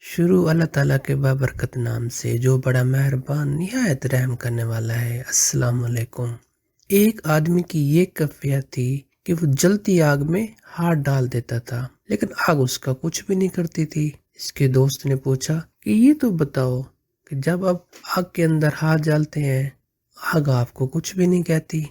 شروع اللہ تعالیٰ کے بابرکت نام سے جو بڑا مہربان نہایت رحم کرنے والا ہے۔ السلام علیکم۔ ایک آدمی کی یہ کیفیت تھی کہ وہ جلتی آگ میں ہاتھ ڈال دیتا تھا لیکن آگ اس کا کچھ بھی نہیں کرتی تھی۔ اس کے دوست نے پوچھا کہ یہ تو بتاؤ کہ جب آپ آگ کے اندر ہاتھ ڈالتے ہیں آگ آپ کو کچھ بھی نہیں کہتی،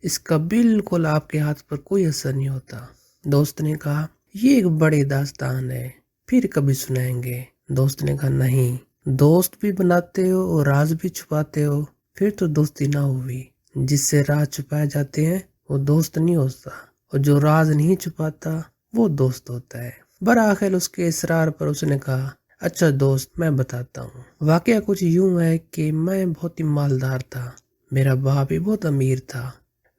اس کا بالکل آپ کے ہاتھ پر کوئی اثر نہیں ہوتا۔ دوست نے کہا یہ ایک بڑی داستان ہے، پھر کبھی سنائیں گے۔ دوست نے کہا نہیں، دوست بھی بناتے ہو اور راز بھی چھپاتے ہو، پھر تو دوستی نہ ہوئی۔ جس سے راز چھپائے جاتے ہیں وہ دوست نہیں ہوتا، اور جو راز نہیں چھپاتا وہ دوست ہوتا ہے۔ برآخر اس کے اصرار پر اس نے کہا اچھا دوست میں بتاتا ہوں۔ واقعہ کچھ یوں ہے کہ میں بہت ہی مالدار تھا، میرا باپ بھی بہت امیر تھا۔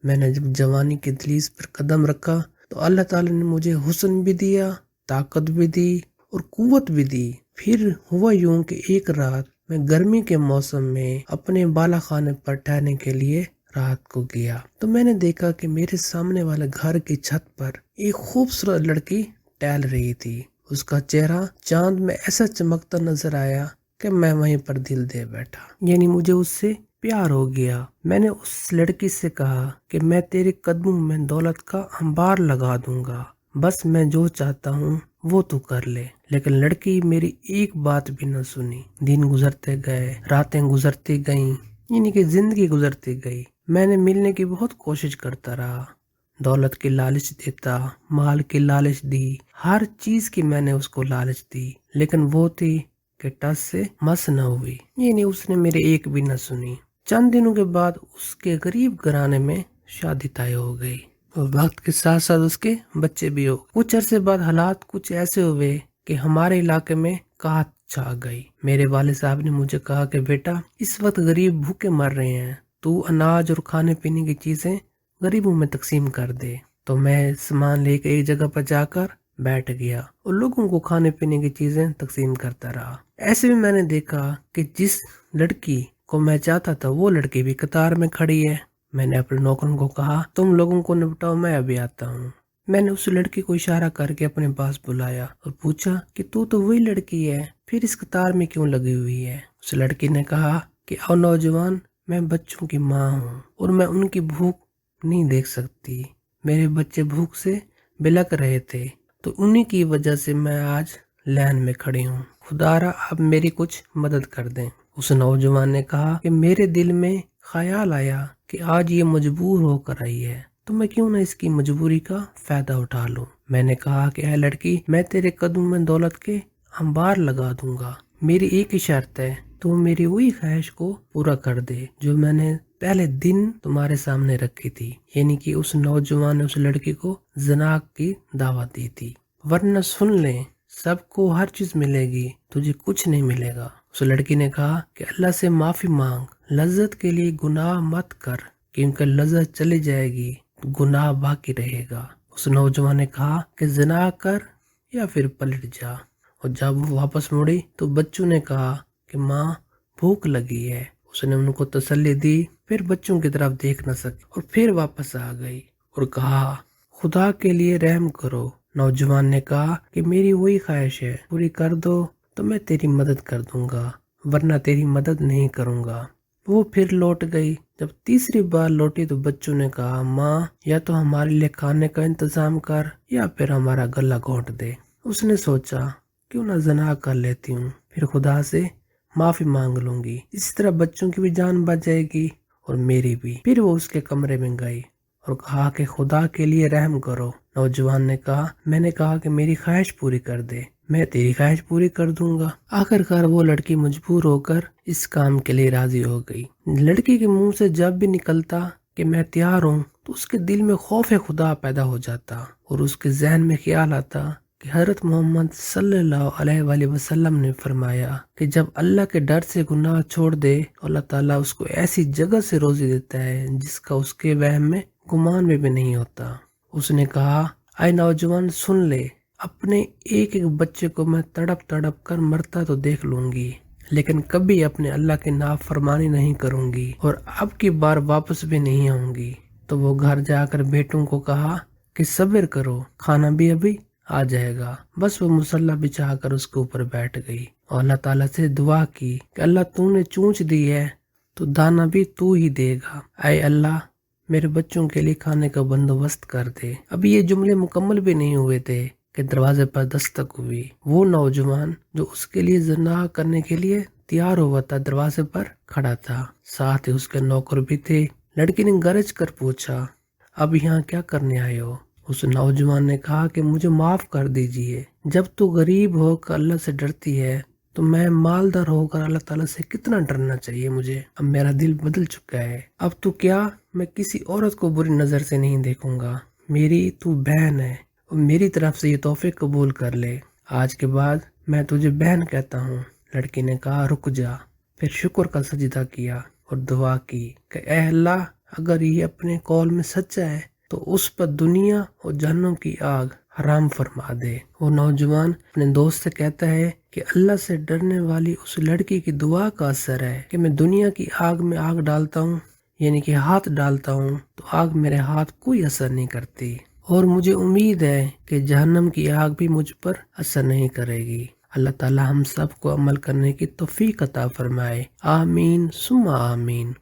میں نے جب جوانی کی دہلیز پر قدم رکھا تو اللہ تعالیٰ نے مجھے حسن بھی دیا، طاقت بھی دی اور قوت بھی دی۔ پھر ہوا یوں کہ ایک رات میں گرمی کے موسم میں اپنے بالا خانے پر ٹہلنے کے لیے رات کو گیا تو میں نے دیکھا کہ میرے سامنے والے گھر کی چھت پر ایک خوبصورت لڑکی ٹہل رہی تھی۔ اس کا چہرہ چاند میں ایسا چمکتا نظر آیا کہ میں وہیں پر دل دے بیٹھا، یعنی مجھے اس سے پیار ہو گیا۔ میں نے اس لڑکی سے کہا کہ میں تیرے قدموں میں دولت کا انبار لگا دوں گا، بس میں جو چاہتا ہوں وہ تو کر لے۔ لیکن لڑکی میری ایک بات بھی نہ سنی۔ دن گزرتے گئے، راتیں گزرتی گئیں، یعنی کہ زندگی گزرتی گئی۔ میں نے ملنے کی بہت کوشش کرتا رہا، دولت کی لالچ دیتا، مال کی لالچ دی، ہر چیز کی میں نے اس کو لالچ دی، لیکن وہ تھی کہ ٹس سے مس نہ ہوئی، یعنی اس نے میری ایک بھی نہ سنی۔ چند دنوں کے بعد اس کے غریب گھرانے میں شادی طے ہو گئی اور وقت کے ساتھ ساتھ اس کے بچے بھی ہو۔ کچھ عرصے بعد حالات کچھ ایسے ہوئے کہ ہمارے علاقے میں قحط چھا گئی۔ میرے والد صاحب نے مجھے کہا کہ بیٹا اس وقت غریب بھوکے مر رہے ہیں، تو اناج اور کھانے پینے کی چیزیں غریبوں میں تقسیم کر دے۔ تو میں سامان لے کے ایک جگہ پر جا کر بیٹھ گیا اور لوگوں کو کھانے پینے کی چیزیں تقسیم کرتا رہا۔ ایسے بھی میں نے دیکھا کہ جس لڑکی کو میں چاہتا تھا وہ لڑکی بھی قطار میں کھڑی ہے۔ میں نے اپنے نوکروں کو کہا تم لوگوں کو نپٹاؤ، میں ابھی آتا ہوں۔ میں نے اس لڑکی کو اشارہ کر کے اپنے پاس بلایا اور پوچھا کہ تو وہی لڑکی ہے، پھر اس قطار میں کیوں لگی ہوئی ہے؟ اس لڑکی نے کہا کہ او نوجوان، میں بچوں کی ماں ہوں اور میں ان کی بھوک نہیں دیکھ سکتی۔ میرے بچے بھوک سے بلک رہے تھے تو انہی کی وجہ سے میں آج لین میں کھڑی ہوں، خدا را آپ میری کچھ مدد کر دیں۔ اس نوجوان نے کہا کہ میرے دل میں خیال آیا کہ آج یہ مجبور ہو کر آئی ہے تو میں کیوں نہ اس کی مجبوری کا فائدہ اٹھا لوں۔ میں نے کہا کہ اے لڑکی، میں تیرے قدم میں دولت کے انبار لگا دوں گا، میری ایک ہی شرط ہے، تو میری وہی خواہش کو پورا کر دے جو میں نے پہلے دن تمہارے سامنے رکھی تھی، یعنی کہ اس نوجوان نے اس لڑکی کو زنا کی دعوت دی تھی۔ ورنہ سن لیں، سب کو ہر چیز ملے گی، تجھے کچھ نہیں ملے گا۔ اس لڑکی نے کہا کہ اللہ سے معافی مانگ، لذت کے لیے گناہ مت کر، کیونکہ لذت چلی جائے گی تو گناہ باقی رہے گا۔ اس نوجوان نے کہا کہ زنا کر یا پھر پلٹ جا۔ اور جب وہ واپس مڑی تو بچوں نے کہا کہ ماں بھوک لگی ہے۔ اس نے ان کو تسلی دی، پھر بچوں کی طرف دیکھ نہ سکی اور پھر واپس آ گئی اور کہا خدا کے لیے رحم کرو۔ نوجوان نے کہا کہ میری وہی خواہش ہے، پوری کر دو تو میں تیری مدد کر دوں گا، ورنہ تیری مدد نہیں کروں گا۔ وہ پھر لوٹ گئی۔ جب تیسری بار لوٹی تو بچوں نے کہا ماں یا تو ہمارے لیے کھانے کا انتظام کر یا پھر ہمارا گلا گھونٹ دے۔ اس نے سوچا کیوں نہ زنا کر لیتی ہوں، پھر خدا سے معافی مانگ لوں گی، اس طرح بچوں کی بھی جان بچ جائے گی اور میری بھی۔ پھر وہ اس کے کمرے میں گئی اور کہا کہ خدا کے لیے رحم کرو۔ نوجوان نے کہا میں نے کہا کہ میری خواہش پوری کر دے، میں تیری خواہش پوری کر دوں گا۔ آخرکار وہ لڑکی مجبور ہو کر اس کام کے لیے راضی ہو گئی۔ لڑکی کے منہ سے جب بھی نکلتا کہ میں تیار ہوں تو اس کے دل میں خوف خدا پیدا ہو جاتا اور اس کے ذہن میں خیال آتا کہ حضرت محمد صلی اللہ علیہ وآلہ وسلم نے فرمایا کہ جب اللہ کے ڈر سے گناہ چھوڑ دے اللہ تعالیٰ اس کو ایسی جگہ سے روزی دیتا ہے جس کا اس کے وہم میں گمان میں بھی نہیں ہوتا۔ اس نے کہا اے نوجوان سن لے، اپنے ایک ایک بچے کو میں تڑپ تڑپ کر مرتا تو دیکھ لوں گی، لیکن کبھی اپنے اللہ کی نافرمانی نہیں کروں گی اور اب کی بار واپس بھی نہیں آؤں گی۔ تو وہ گھر جا کر بیٹوں کو کہا کہ صبر کرو، کھانا بھی ابھی آ جائے گا۔ بس وہ مصلح بچھا کر اس کے اوپر بیٹھ گئی اور اللہ تعالیٰ سے دعا کی کہ اللہ تو نے چونچ دی ہے تو دانا بھی تو ہی دے گا، اے اللہ میرے بچوں کے لیے کھانے کا بندوبست کر دے۔ ابھی یہ جملے مکمل بھی نہیں ہوئے تھے کہ دروازے پر دستک ہوئی۔ وہ نوجوان جو اس کے لیے زنا کرنے کے لیے تیار ہوا تھا دروازے پر کھڑا تھا، ساتھ ہی اس کے نوکر بھی تھے۔ لڑکی نے گرج کر پوچھا، اب یہاں کیا کرنے آئے ہو؟ اس نوجوان نے کہا کہ مجھے معاف کر دیجئے، جب تو غریب ہو کر اللہ سے ڈرتی ہے تو میں مالدار ہو کر اللہ تعالیٰ سے کتنا ڈرنا چاہیے مجھے۔ اب میرا دل بدل چکا ہے، اب تو کیا میں کسی عورت کو بری نظر سے نہیں دیکھوں گا۔ میری تو بہن ہے اور میری طرف سے یہ تحفے قبول کر لے، آج کے بعد میں تجھے بہن کہتا ہوں۔ لڑکی نے کہا رک جا، پھر شکر کا سجدہ کیا اور دعا کی کہ اے اللہ اگر یہ اپنے قول میں سچا ہے تو اس پر دنیا اور جہنم کی آگ حرام فرما دے۔ وہ نوجوان اپنے دوست سے کہتا ہے کہ اللہ سے ڈرنے والی اس لڑکی کی دعا کا اثر ہے کہ میں دنیا کی آگ میں آگ ڈالتا ہوں، یعنی کہ ہاتھ ڈالتا ہوں تو آگ میرے ہاتھ کوئی اثر نہیں کرتی، اور مجھے امید ہے کہ جہنم کی آگ بھی مجھ پر اثر نہیں کرے گی۔ اللہ تعالی ہم سب کو عمل کرنے کی توفیق عطا فرمائے، آمین ثم آمین۔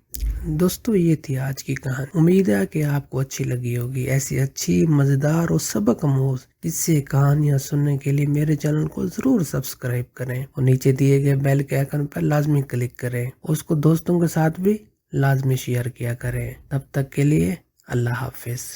دوستو یہ تھی آج کی کہانی، امید ہے کہ آپ کو اچھی لگی ہوگی۔ ایسی اچھی مزیدار اور سبق آموز قصے کہانیاں سننے کے لیے میرے چینل کو ضرور سبسکرائب کریں اور نیچے دیے گئے بیل کے آئیکن پر لازمی کلک کریں، اس کو دوستوں کے ساتھ بھی لازمی شیئر کیا کریں۔ تب تک کے لیے اللہ حافظ۔